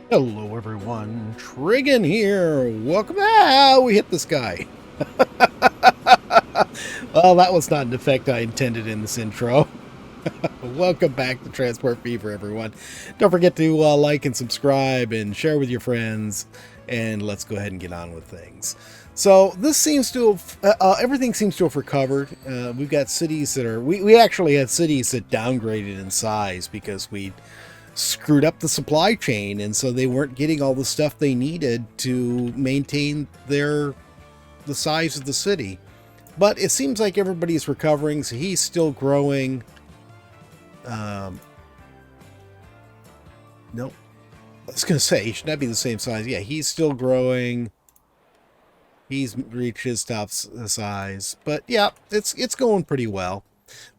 Hello everyone, Trigan here. Welcome. Ah, we hit this guy. Well, that was not an effect I intended in this intro. Welcome back to Transport Fever, everyone. Don't forget to like and subscribe and share with your friends. And let's go ahead and get on with things. So this seems to have, everything seems to have recovered. We've got cities that are, we actually had cities that downgraded in size because we screwed up the supply chain, and so they weren't getting all the stuff they needed to maintain the size of the city. But it seems like everybody's recovering, so he's still growing. Nope. I was gonna say he should not be the same size. Yeah, he's still growing. He's reached his top size, but yeah, it's going pretty well.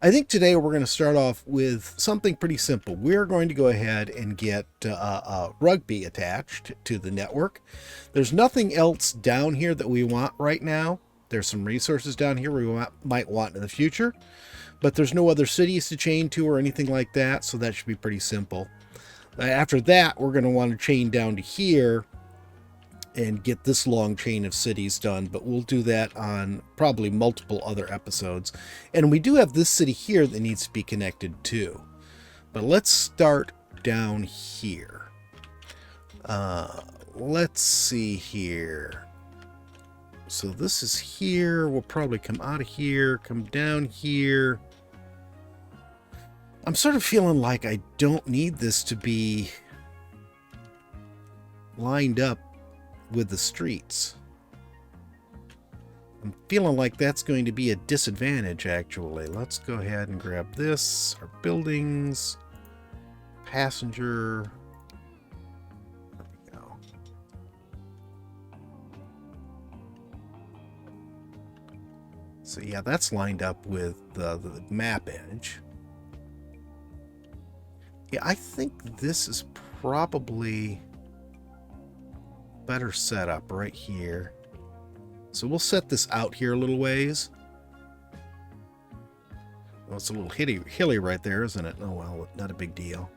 I think today we're going to start off with something pretty simple. We're going to go ahead and get rugby attached to the network. There's nothing else down here that we want right now. There's some resources down here we might want in the future, but there's no other cities to chain to or anything like that, so that should be pretty simple. After that, we're going to want to chain down to here and get this long chain of cities done, but we'll do that on probably multiple other episodes. And we do have this city here that needs to be connected too. But let's start down here. Let's see here. So this is here. We'll probably come out of here, come down here. I'm sort of feeling like I don't need this to be lined up with the streets. I'm feeling like that's going to be a disadvantage, actually. Let's go ahead and grab this. Our buildings. Passenger. There we go. So yeah, that's lined up with the map edge. Yeah, I think this is probably better setup right here. So we'll set this out here a little ways. Well, it's a little hilly right there, isn't it? Oh well, not a big deal.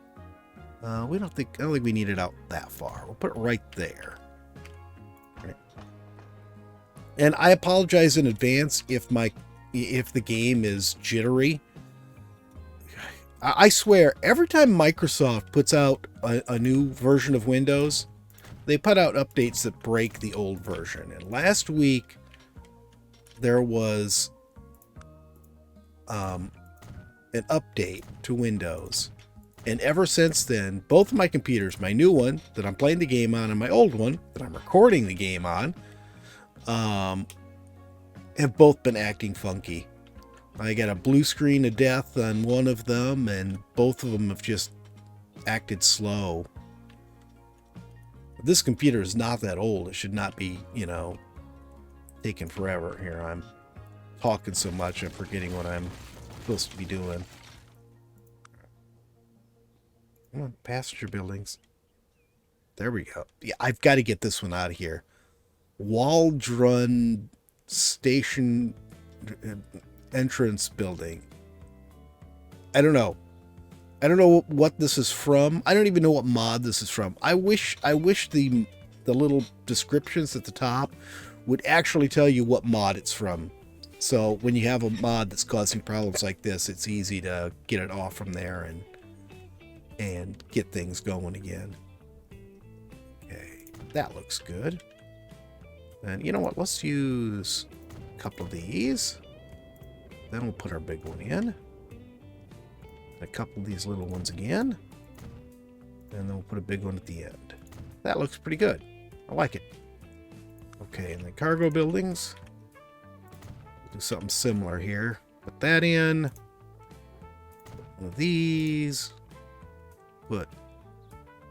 I don't think we need it out that far. We'll put it right there. Right. And I apologize in advance if the game is jittery. I swear, every time Microsoft puts out a new version of Windows, they put out updates that break the old version. And last week, there was an update to Windows. And ever since then, both of my computers, my new one that I'm playing the game on and my old one that I'm recording the game on, have both been acting funky. I got a blue screen of death on one of them, and both of them have just acted slow. This computer is not that old. It should not be, taking forever. Here, I'm talking so much, I'm forgetting what I'm supposed to be doing. Come on, passenger buildings. There we go. Yeah, I've got to get this one out of here. Waldron Station entrance building. I don't know what this is from. I don't even know what mod this is from. I wish the little descriptions at the top would actually tell you what mod it's from. So when you have a mod that's causing problems like this, it's easy to get it off from there and get things going again. Okay, that looks good. And you know what? Let's use a couple of these. Then we'll put our big one in. A couple of these little ones again. And then we'll put a big one at the end. That looks pretty good. I like it. Okay, and the cargo buildings. We'll do something similar here. Put that in. One of these.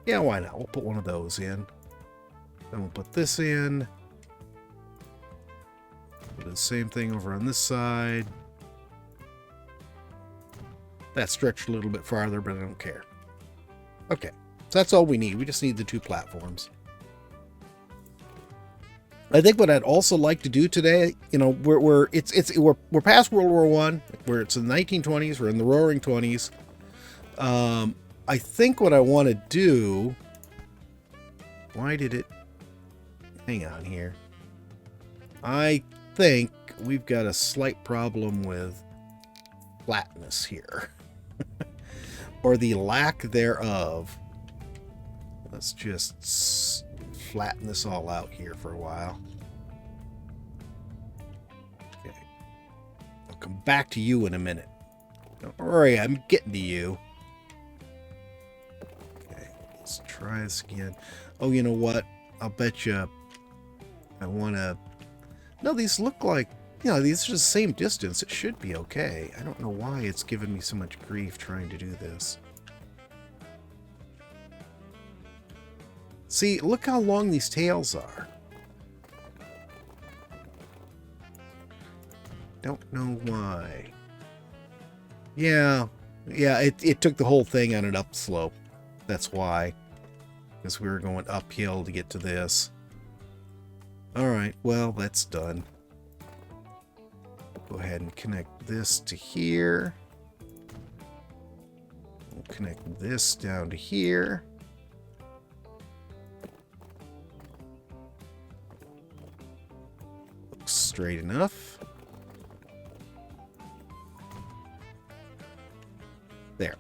Yeah, why not? We'll put one of those in. Then we'll put this in. We'll do the same thing over on this side. That stretched a little bit farther, but I don't care. Okay, so that's all we need. We just need the two platforms. I think what I'd also like to do today, we're past World War I, where it's in the 1920s, we're in the Roaring 20s. I think what I want to do Why did it... Hang on here. I think we've got a slight problem with flatness here. Or the lack thereof. Let's just flatten this all out here for a while. Okay. I'll come back to you in a minute. Don't worry, I'm getting to you. Okay, let's try this again. Oh, you know what? I'll bet you I want to... No, these look like... You know, these are the same distance. It should be okay. I don't know why it's giving me so much grief trying to do this. See, look how long these tails are. Don't know why. Yeah, it took the whole thing on an upslope. That's why. Because we were going uphill to get to this. Alright, well, that's done. Go ahead and connect this to here. We'll connect this down to here. Looks straight enough. There.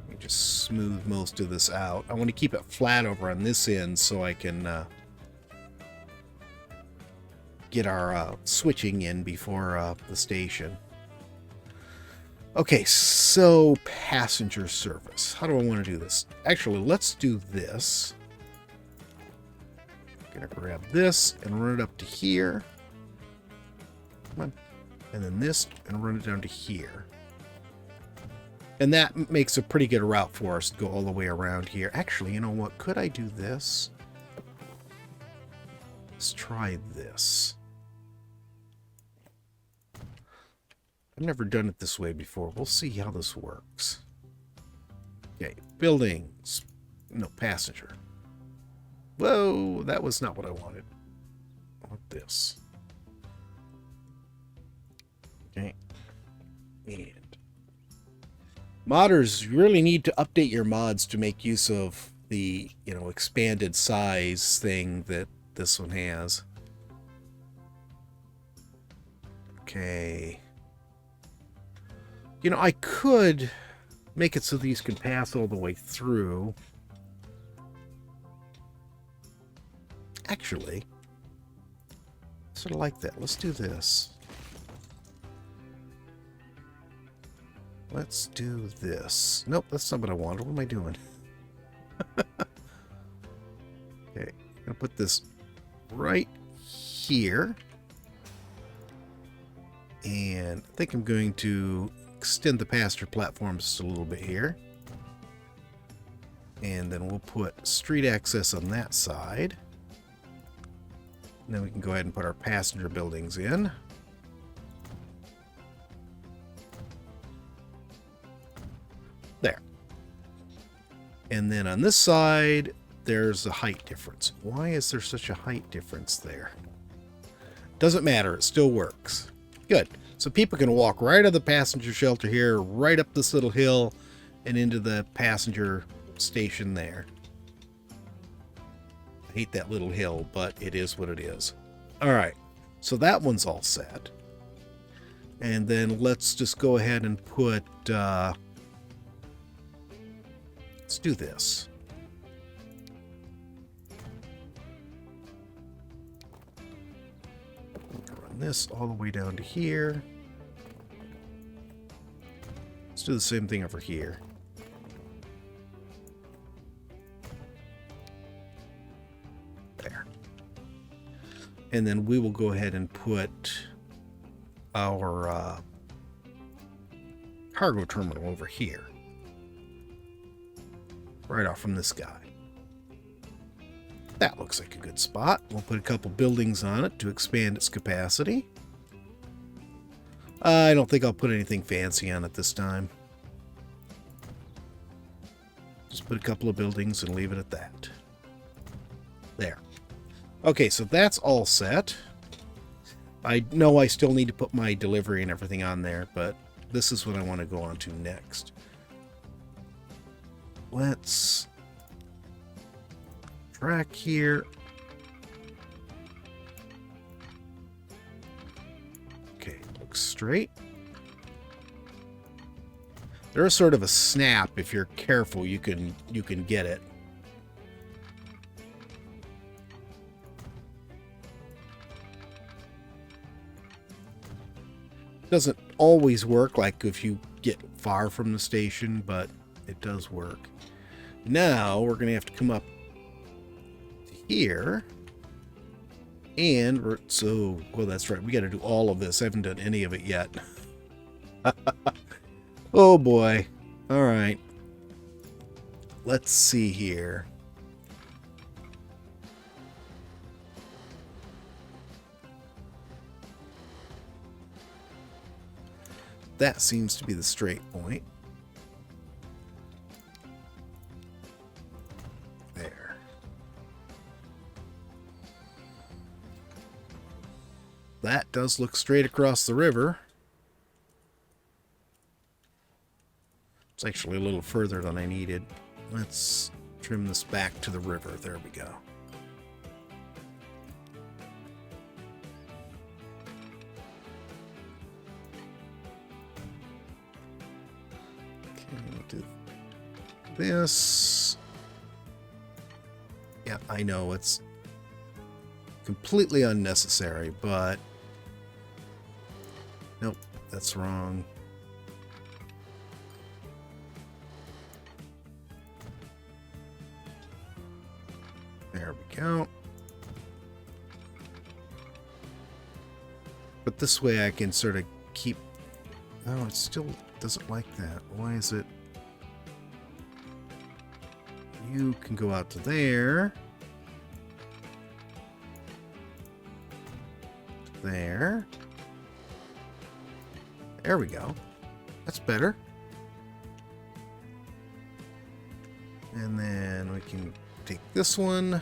Let me just smooth most of this out. I want to keep it flat over on this end so I can get our switching in before the station. Okay, so passenger service. How do I want to do this? Actually, let's do this. I'm gonna grab this and run it up to here. Come on. And then this and run it down to here. And that makes a pretty good route for us to go all the way around here. Actually, you know what? Could I do this? Let's try this. I've never done it this way before. We'll see how this works. Okay, buildings. No, passenger. Whoa, that was not what I wanted. I want this. Okay. And modders, you really need to update your mods to make use of the, you know, expanded size thing that this one has. Okay. You know, I could make it so these can pass all the way through. Actually, sort of like that. Let's do this. Let's do this. Nope, that's not what I wanted. What am I doing? Okay, I'm gonna put this right here. And I think I'm going to extend the passenger platforms just a little bit here. And then we'll put street access on that side. And then we can go ahead and put our passenger buildings in. There. And then on this side, there's a height difference. Why is there such a height difference there? Doesn't matter. It still works. Good. So people can walk right out of the passenger shelter here, right up this little hill, and into the passenger station there. I hate that little hill, but it is what it is. All right. So that one's all set. And then let's just go ahead and put... let's do this. Run this all the way down to here. Let's do the same thing over here. There. And then we will go ahead and put our cargo terminal over here. Right off from this guy. That looks like a good spot. We'll put a couple buildings on it to expand its capacity. I don't think I'll put anything fancy on it this time. Just put a couple of buildings and leave it at that. There. Okay, so that's all set. I know I still need to put my delivery and everything on there, but this is what I want to go on to next. let's track here. Okay, looks straight. There is sort of a snap. If you're careful, you can get it. Doesn't always work, like if you get far from the station, but it does work. Now we're going to have to come up to here. And well, that's right. We got to do all of this. I haven't done any of it yet. Oh boy. All right. Let's see here. That seems to be the straight point. There. That does look straight across the river. It's actually a little further than I needed. Let's trim this back to the river. There we go. Okay, we'll do this. Yeah, I know it's completely unnecessary, but nope, that's wrong. There we go. But this way I can sort of keep... Oh, it still doesn't like that. Why is it... You can go out to there. There. There we go. That's better. And then we can take this one.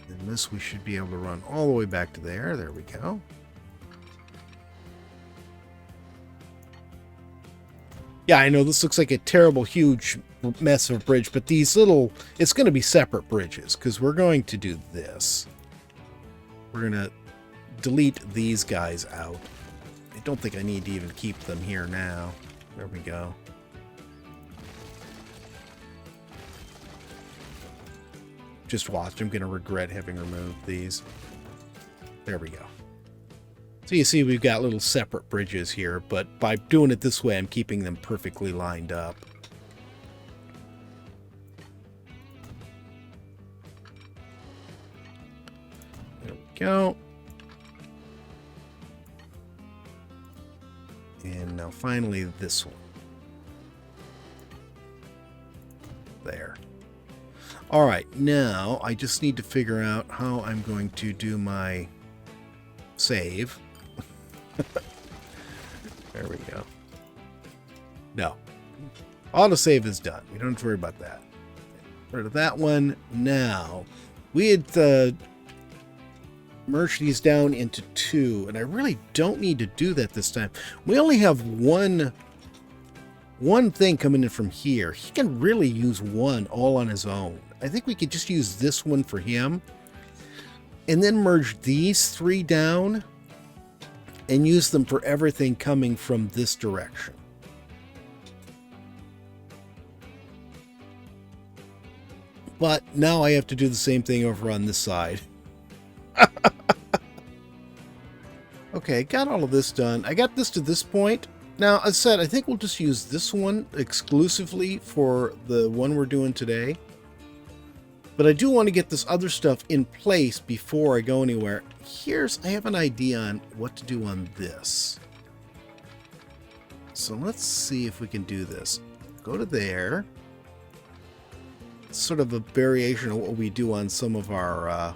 And this we should be able to run all the way back to there. There we go. Yeah, I know this looks like a terrible, huge mess of a bridge, but these little, it's going to be separate bridges because we're going to do this. We're going to delete these guys out. I don't think I need to even keep them here now. There we go. Just watch. I'm going to regret having removed these. There we go. So you see we've got little separate bridges here, but by doing it this way, I'm keeping them perfectly lined up. There we go. And now finally this one. There. All right, now I just need to figure out how I'm going to do my save. There we go. No. Autosave is done. We don't have to worry about that. Rid of that one. Now, we had merged these down into two, and I really don't need to do that this time. We only have one thing coming in from here. He can really use one all on his own. I think we could just use this one for him, and then merge these three down and use them for everything coming from this direction. But now I have to do the same thing over on this side. Okay, got all of this done. I got this to this point. Now, as I said, I think we'll just use this one exclusively for the one we're doing today. But I do want to get this other stuff in place before I go anywhere. I have an idea on what to do on this. So let's see if we can do this. Go to there. It's sort of a variation of what we do on some of our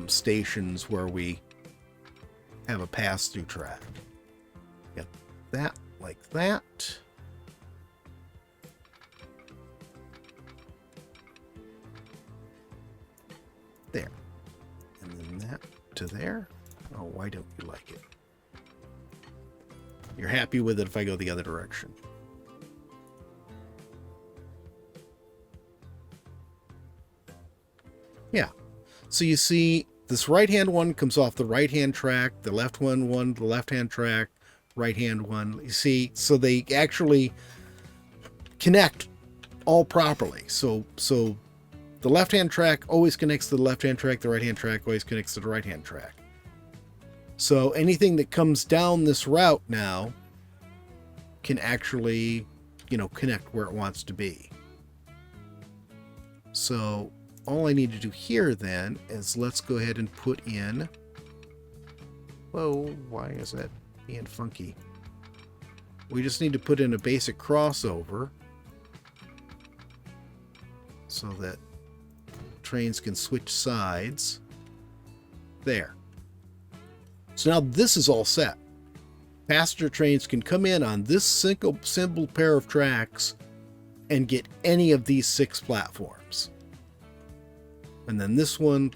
stations where we have a pass-through track. Got that like that. There. And then that to there. Oh, why don't you like it? You're happy with it if I go the other direction. Yeah. So you see, this right-hand one comes off the right-hand track, the left one, the left-hand track, right-hand one. You see, so they actually connect all properly. So the left-hand track always connects to the left-hand track, the right-hand track always connects to the right-hand track. So anything that comes down this route now can actually, connect where it wants to be. So all I need to do here then is let's go ahead and put in... Whoa, why is that being funky? We just need to put in a basic crossover so that trains can switch sides. There. So now this is all set. Passenger trains can come in on this simple pair of tracks and get any of these 6 platforms. And then this one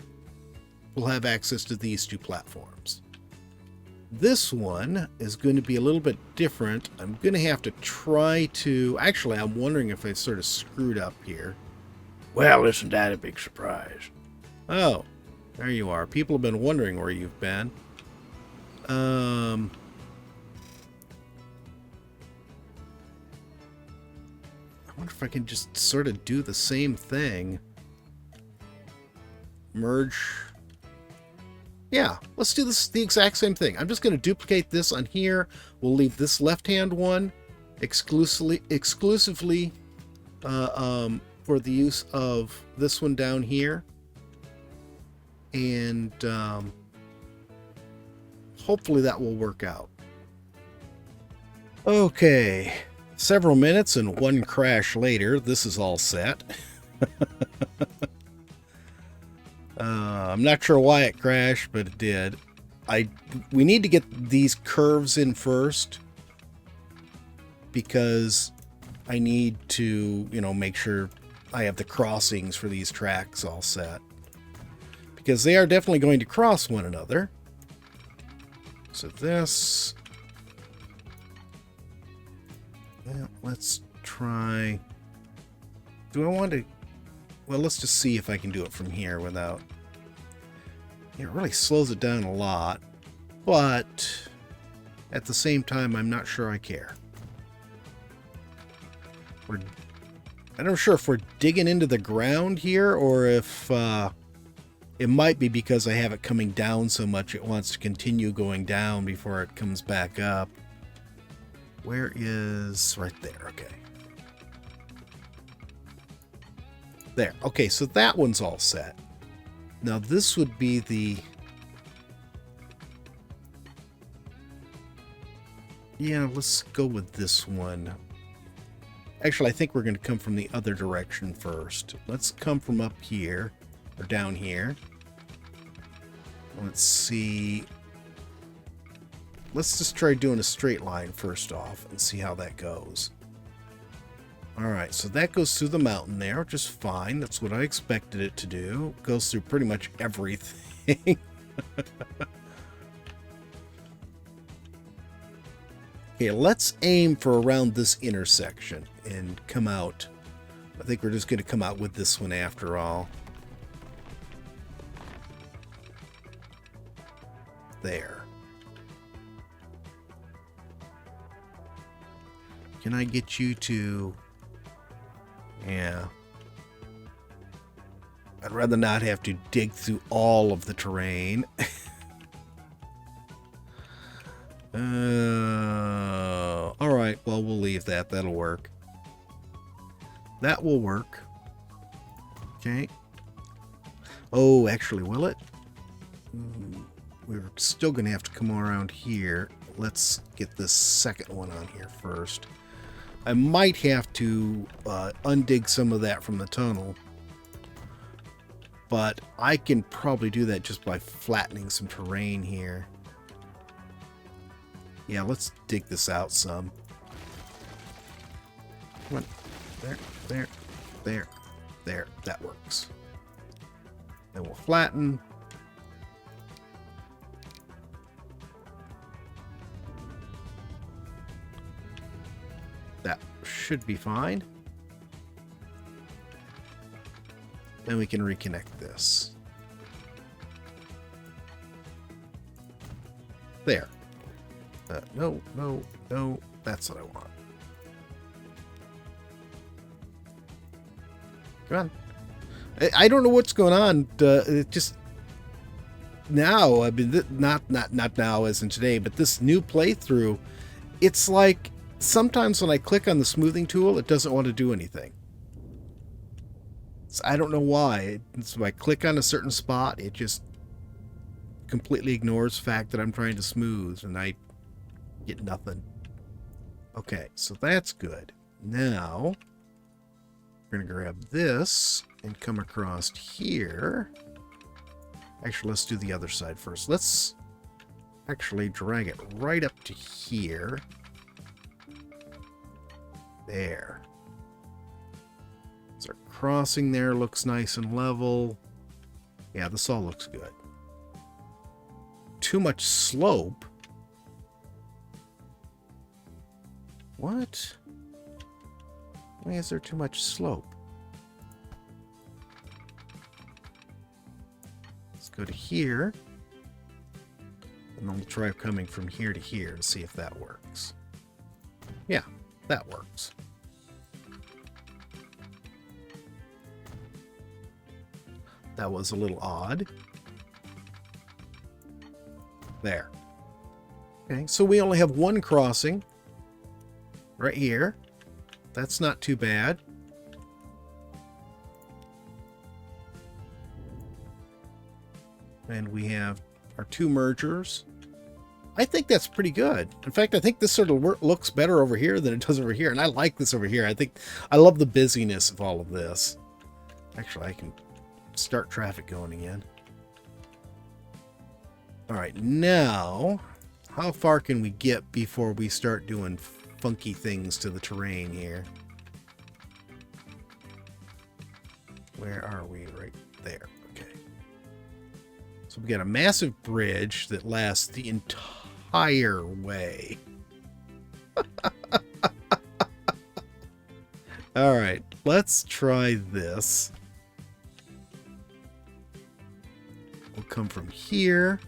will have access to these 2 platforms. This one is going to be a little bit different. I'm going to have to try to... Actually, I'm wondering if I sort of screwed up here. Well, isn't that a big surprise? Oh, there you are. People have been wondering where you've been. I wonder if I can just sort of do the same thing. Merge. Yeah, let's do this the exact same thing. I'm just going to duplicate this on here. We'll leave this left-hand one exclusively for the use of this one down here. And hopefully that will work out. Okay. Several minutes and 1 crash later, this is all set. I'm not sure why it crashed, but it did. We need to get these curves in first because I need to, make sure I have the crossings for these tracks all set. Because they are definitely going to cross one another. So this... Well, let's try... Do I want to... Well, let's just see if I can do it from here without... It really slows it down a lot, but at the same time, I'm not sure I care. I'm not sure if we're digging into the ground here or if it might be because I have it coming down so much it wants to continue going down before it comes back up. Where is... Right there, okay. There. Okay, so that one's all set. Now this would be the... Yeah, let's go with this one. Actually, I think we're going to come from the other direction first. Let's come from up here, or down here. Let's see... Let's just try doing a straight line first off and see how that goes. Alright, so that goes through the mountain there, just fine. That's what I expected it to do. It goes through pretty much everything. Okay, let's aim for around this intersection and come out. I think we're just going to come out with this one after all. There. Can I get you to... Yeah. I'd rather not have to dig through all of the terrain. Alright, well, we'll leave that. That'll work. That will work. Okay. Oh, actually, will it? We're still going to have to come around here. Let's get this second one on here first. I might have to undig some of that from the tunnel. But I can probably do that just by flattening some terrain here. Yeah, let's dig this out some. Come on. There, there, there, there. That works. Then we'll flatten. That should be fine. Then we can reconnect this. There. No, no, no. That's what I want. Come on. I don't know what's going on. It just now. I mean, not now as in today, but this new playthrough. It's like sometimes when I click on the smoothing tool, it doesn't want to do anything. So I don't know why. So I click on a certain spot, it just completely ignores the fact that I'm trying to smooth, and I get nothing. Okay, so that's good. Now, we're going to grab this and come across here. Actually, let's do the other side first. Let's actually drag it right up to here. There. So our crossing there looks nice and level. Yeah, this all looks good. Too much slope. What? Why is there too much slope? Let's go to here. And then we'll try coming from here to here to see if that works. Yeah, that works. That was a little odd. There. Okay, so we only have one crossing right here. That's not too bad. And we have our two mergers. I think that's pretty good. In fact, I think this sort of looks better over here than it does over here. And I like this over here. I love the busyness of all of this. Actually, I can start traffic going again. All right, now, how far can we get before we start doing funky things to the terrain here? Where are we? Right there. Okay. So we got a massive bridge that lasts the entire way. All right, let's try this. We'll come from here.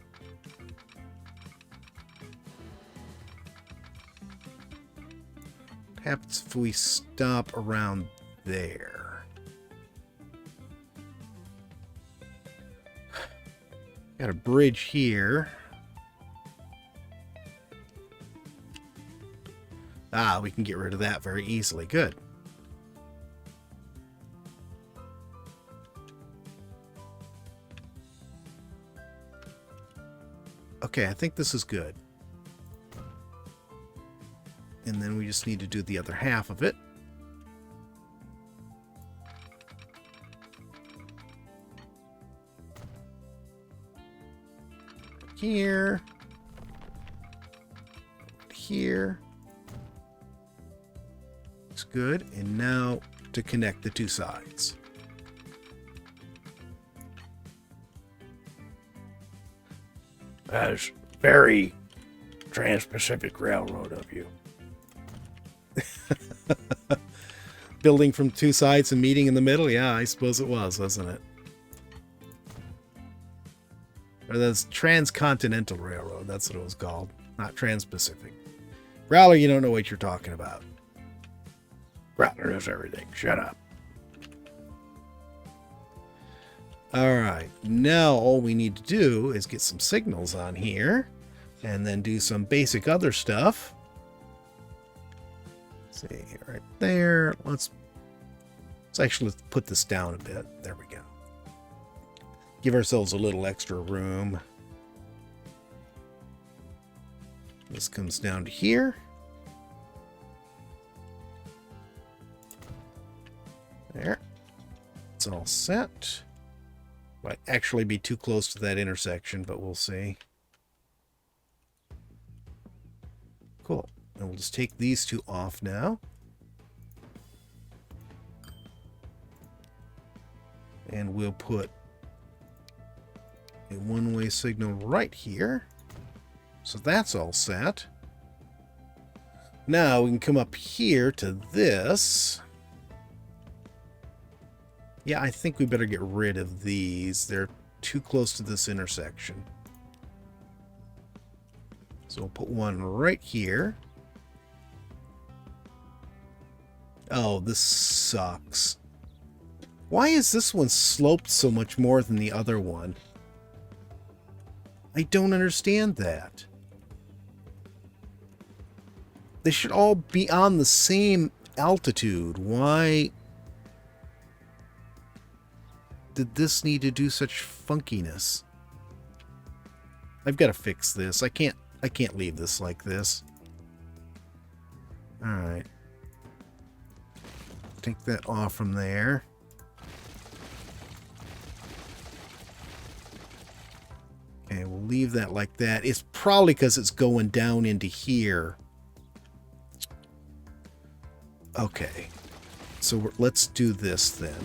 What happens if we stop around there? Got a bridge here. Ah, we can get rid of that very easily. Good. Okay, I think this is good. And then we just need to do the other half of it. Here. Here. Looks good. And now to connect the two sides. That's very Trans-Pacific Railroad of you. Building from two sides and meeting in the middle? Yeah, I suppose it was, wasn't it? Or that's Transcontinental Railroad. That's what it was called. Not Trans-Pacific. Growler, you don't know what you're talking about. Growler knows everything. Shut up. All right. Now all we need to do is get some signals on here and then do some basic other stuff. See, right there. Let's actually put this down a bit. There we go. Give ourselves a little extra room. This comes down to here. There. It's all set. Might actually be too close to that intersection, but we'll see. Cool. And we'll just take these two off now. And we'll put a one-way signal right here. So that's all set. Now we can come up here to this. Yeah, I think we better get rid of these. They're too close to this intersection. So we'll put one right here. Oh, this sucks. Why is this one sloped so much more than the other one? I don't understand that. They should all be on the same altitude. Why did this need to do such funkiness? I've got to fix this. I can't leave this like this. All right. Take that off from there. Okay, we'll leave that like that. It's probably because it's going down into here. Okay. So let's do this then.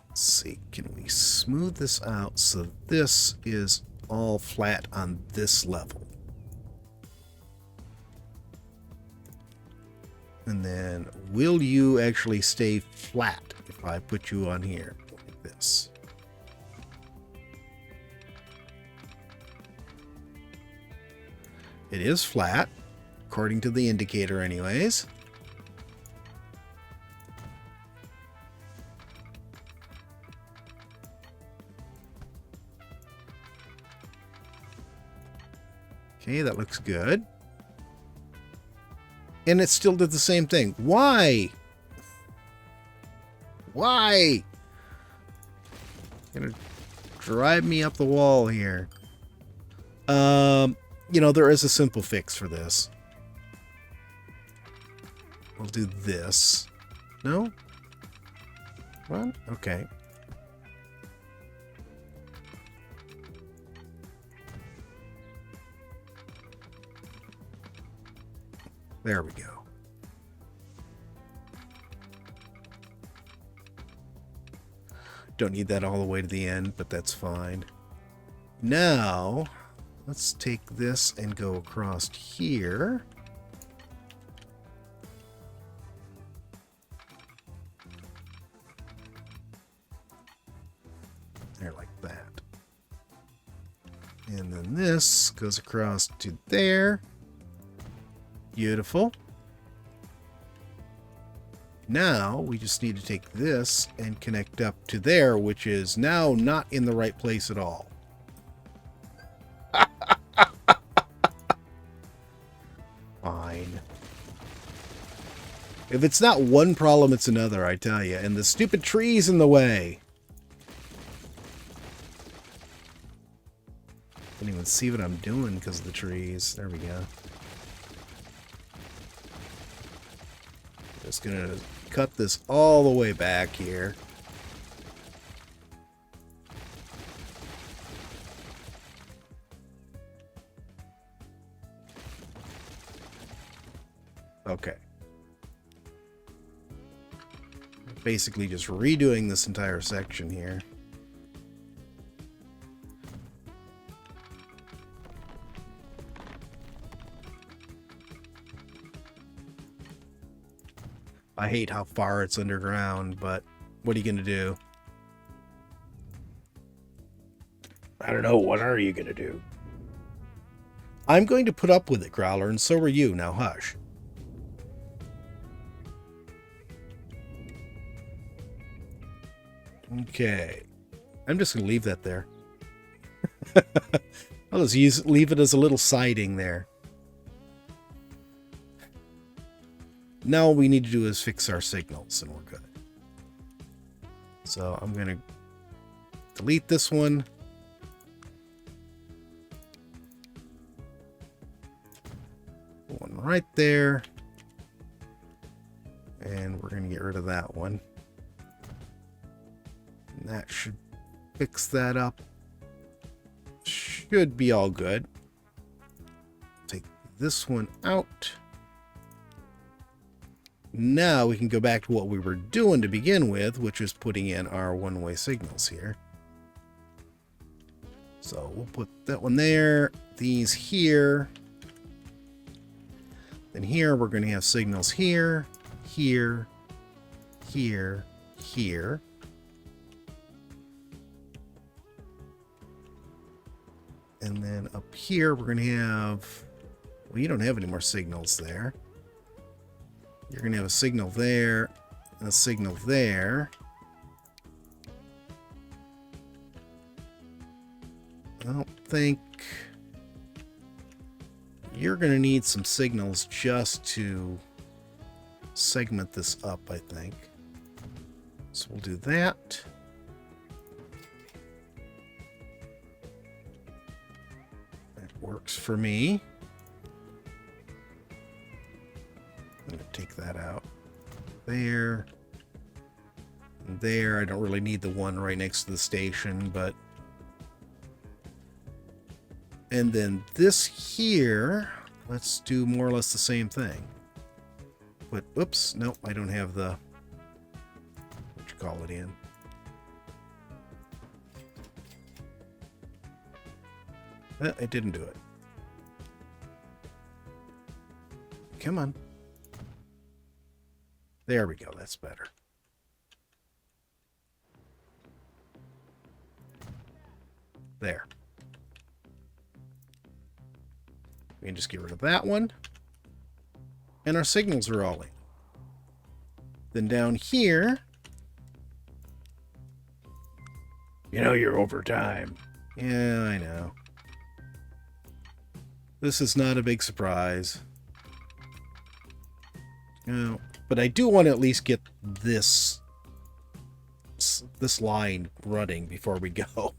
Let's see, can we smooth this out so this is all flat on this level? And then, will you actually stay flat if I put you on here like this? It is flat, according to the indicator anyways. Okay, that looks good. And it still did the same thing. Why? Why? Gonna drive me up the wall here. You know, there is a simple fix for this. We'll do this. No? What? Okay. There we go. Don't need that all the way to the end, but that's fine. Now, let's take this and go across here. There, like that. And then this goes across to there. Beautiful. Now we just need to take this and connect up to there, which is now not in the right place at all. Fine. If it's not one problem, it's another, I tell you. And the stupid tree's in the way. Can't even see what I'm doing because of the trees. There we go. Just gonna cut this all the way back here. Okay. Basically just redoing this entire section here. I hate how far it's underground, but what are you going to do? I don't know. What are you going to do? I'm going to put up with it, Growler, and so are you. Now hush. Okay. I'm just going to leave that there. I'll just leave it as a little siding there. Now all we need to do is fix our signals and we're good. So I'm going to delete this one. One right there. And we're going to get rid of that one. And that should fix that up. Should be all good. Take this one out. Now we can go back to what we were doing to begin with, which is putting in our one-way signals here. So we'll put that one there, these here. Then here we're going to have signals here, here, here, here. And then up here we're going to have, well, you don't have any more signals there. You're going to have a signal there and a signal there. I don't think you're going to need some signals just to segment this up, I think. So we'll do that. That works for me. I'm going to take that out. There. And there. I don't really need the one right next to the station, but... And then this here, let's do more or less the same thing. But, oops, nope, I don't have the, what you call it in. I didn't do it. Come on. There we go, that's better. There. We can just get rid of that one. And our signals are all in. Then down here... You know you're over time. Yeah, I know. This is not a big surprise. No, but I do want to at least get this line running before we go.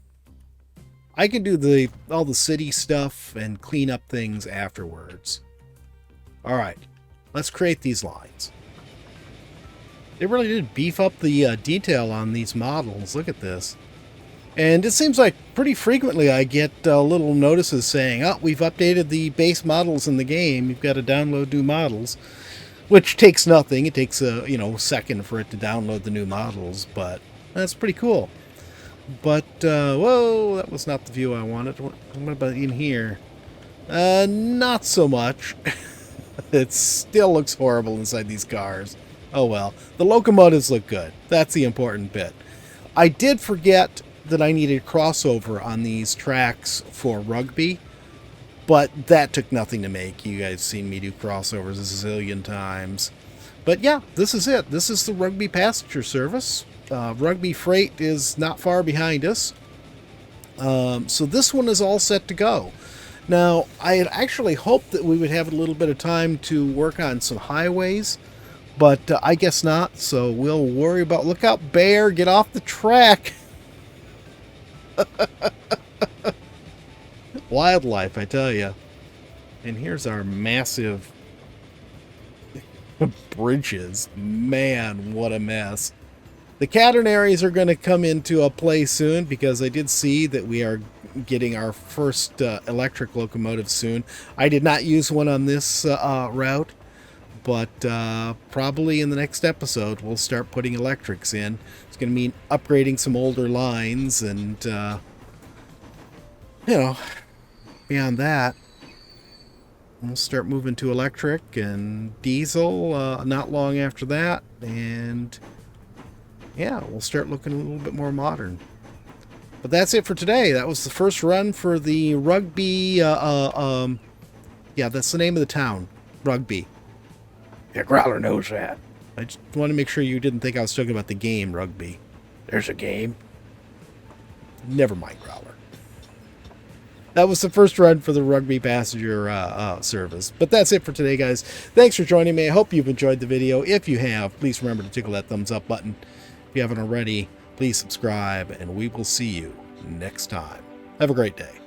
I can do all the city stuff and clean up things afterwards. All right, let's create these lines. They really did beef up the detail on these models. Look at this. And it seems like pretty frequently I get little notices saying, oh, we've updated the base models in the game. You've got to download new models, which takes nothing. It takes a second for it to download the new models, but that's pretty cool. But, whoa, that was not the view I wanted. What about in here? Not so much. It still looks horrible inside these cars. Oh well. The locomotives look good. That's the important bit. I did forget that I needed crossover on these tracks for rugby, but that took nothing to make. You guys seen me do crossovers a zillion times. But yeah, this is it. This is the rugby passenger service. Rugby freight is not far behind us. So this one is all set to go. Now, I had actually hoped that we would have a little bit of time to work on some highways, but I guess not. So we'll worry about... Look out, bear! Get off the track! Wildlife, I tell you. And here's our massive bridges. Man, what a mess. The catenaries are going to come into a play soon, because I did see that we are getting our first electric locomotive soon. I did not use one on this route, but probably in the next episode we'll start putting electrics in. It's going to mean upgrading some older lines, and beyond that, we'll start moving to electric and diesel not long after that, and yeah, we'll start looking a little bit more modern. But that's it for today. That was the first run for the Rugby, yeah, that's the name of the town, Rugby. Yeah, Growler knows that. I just want to make sure you didn't think I was talking about the game Rugby. There's a game. Never mind, Growler. That was the first run for the Rugby passenger service. But that's it for today, guys. Thanks for joining me. I hope you've enjoyed the video. If you have, please remember to tickle that thumbs up button. If you haven't already, please subscribe, and we will see you next time. Have a great day.